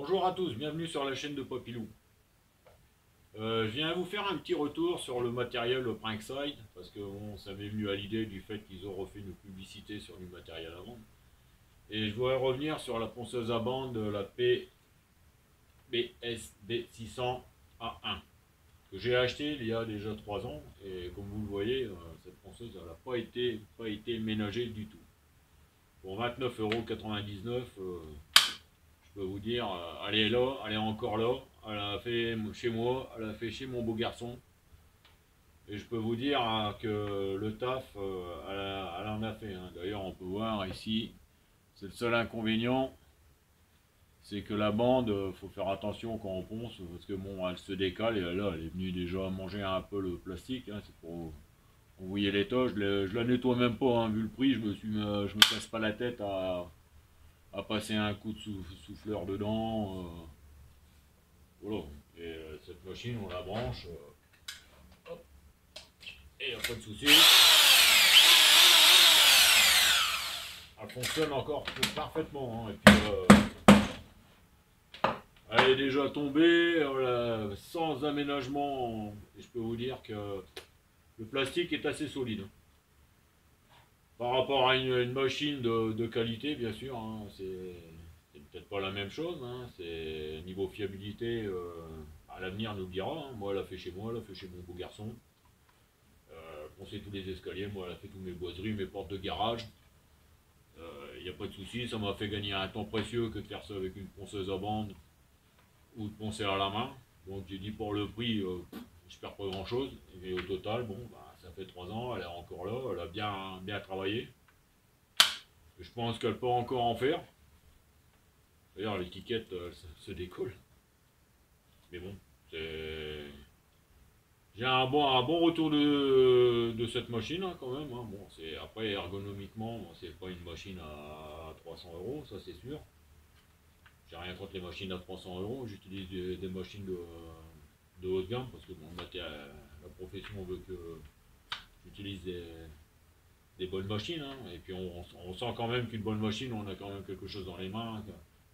Bonjour à tous, bienvenue sur la chaîne de Papilou. Je viens vous faire un petit retour sur le matériel Prankside, parce que bon, ça m'est venu à l'idée du fait qu'ils ont refait une publicité sur du matériel à vendre. Et je voudrais revenir sur la ponceuse à bande, la PBSB 600A1, que j'ai acheté il y a déjà 3 ans, et comme vous le voyez, cette ponceuse n'a pas été ménagée du tout. Pour 29,99 €, je peux vous dire, elle est là, elle est encore là, elle a fait chez moi, elle a fait chez mon beau garçon. Et je peux vous dire que le taf, elle en a fait. D'ailleurs, on peut voir ici, c'est le seul inconvénient, c'est que la bande, faut faire attention quand on ponce, parce que bon, elle se décale et là, elle est venue déjà manger un peu le plastique. C'est pour envoyer l'état. Je la nettoie même pas, vu le prix, je me casse pas la tête à passer un coup de souffleur dedans. Voilà. Et cette machine, on la branche. Hop. Et il n'y a pas de souci. Elle fonctionne encore parfaitement. Et puis, elle est déjà tombée sans aménagement. Et je peux vous dire que le plastique est assez solide. Par rapport à une machine de qualité, bien sûr. C'est peut-être pas la même chose. C'est niveau fiabilité. À l'avenir nous le dira. Moi, elle a fait chez moi, elle a fait chez mon beau garçon. Poncer tous les escaliers, moi elle a fait tous mes boiseries, mes portes de garage. Il n'y a pas de souci, ça m'a fait gagner un temps précieux que de faire ça avec une ponceuse à bande ou de poncer à la main. Donc j'ai dit pour le prix, je perds pas grand chose. Mais au total, bon, ça fait 3 ans, elle est encore là, elle a bien travaillé. Je pense qu'elle peut encore en faire. D'ailleurs l'étiquette se décolle. Mais bon, c'est. J'ai un bon retour de cette machine quand même. Bon, après ergonomiquement, bon, c'est pas une machine à 300 €, ça c'est sûr. J'ai rien contre les machines à 300 €. J'utilise des machines de haut de gamme parce que bon, la profession veut que j'utilise des bonnes machines. Et puis on sent quand même qu'une bonne machine, on a quand même quelque chose dans les mains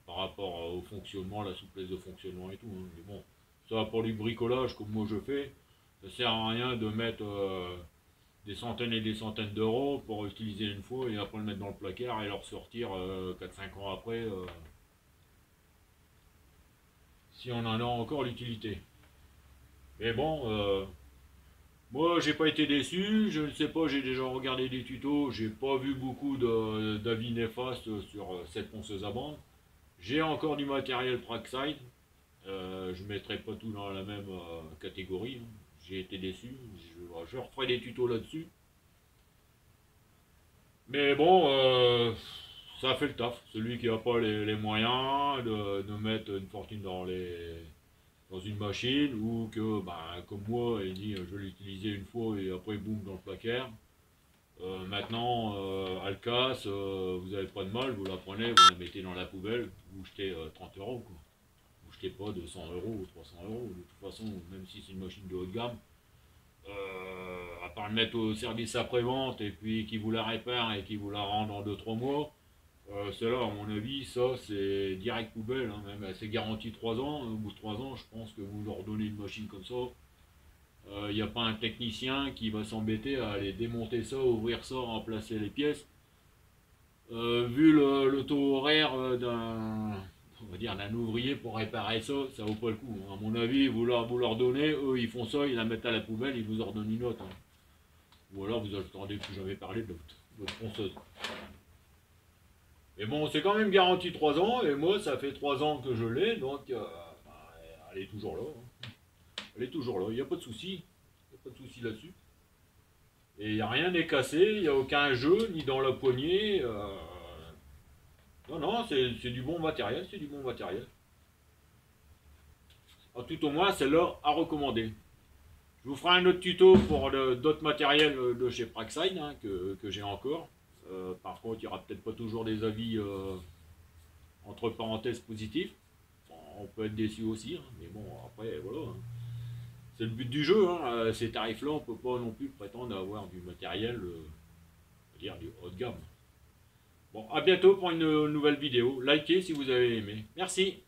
par rapport au fonctionnement, la souplesse de fonctionnement et tout. Mais bon, ça pour du bricolage comme moi je fais. Ça sert à rien de mettre des centaines et des centaines d'euros pour utiliser une fois et après le mettre dans le placard et le ressortir 4-5 ans après si on en a encore l'utilité. Mais bon, moi j'ai pas été déçu, je ne sais pas, j'ai déjà regardé des tutos, j'ai pas vu beaucoup d'avis néfastes sur cette ponceuse à bande. J'ai encore du matériel Trackside, je ne mettrai pas tout dans la même catégorie. J'ai été déçu, je referai des tutos là-dessus. Mais bon, ça a fait le taf. Celui qui n'a pas les moyens de mettre une fortune dans une machine, ou que, comme moi, il dit je vais l'utiliser une fois et après boum dans le placard. Maintenant, elle casse, vous n'avez pas de mal, vous la prenez, vous la mettez dans la poubelle, vous jetez 30 €. Vous jetez pas 200 € ou 300 €. De toute façon, même si c'est une machine de haut de gamme, à part le mettre au service après-vente et puis qui vous la répare et qui vous la rend dans 2-3 mois, celle-là, à mon avis, ça c'est direct poubelle. Même c'est garanti 3 ans. Au bout de 3 ans, je pense que vous leur donnez une machine comme ça. Il n'y a pas un technicien qui va s'embêter à aller démonter ça, ouvrir ça, remplacer les pièces. Vu le taux horaire d'un ouvrier pour réparer ça, ça vaut pas le coup. À mon avis, vous leur donnez, eux ils font ça, ils la mettent à la poubelle, ils vous en donnent une autre. Ou alors vous n'entendez plus jamais parler de votre ponceuse. Mais bon, c'est quand même garanti 3 ans, et moi ça fait 3 ans que je l'ai, donc elle est toujours là. Elle est toujours là, il n'y a pas de souci. Il n'y a pas de souci là-dessus. Et il n'y a rien n'est cassé, il n'y a aucun jeu, ni dans la poignée. Non, non, c'est du bon matériel, c'est du bon matériel. Tout au moins, celle-là à recommander. Je vous ferai un autre tuto pour d'autres matériels de chez Praxine que j'ai encore. Par contre, il n'y aura peut-être pas toujours des avis entre parenthèses positifs. On peut être déçu aussi, mais bon, après, voilà. C'est le but du jeu. Ces tarifs-là, on ne peut pas non plus prétendre avoir du matériel, dire du haut de gamme. Bon, à bientôt pour une nouvelle vidéo. Likez si vous avez aimé. Merci.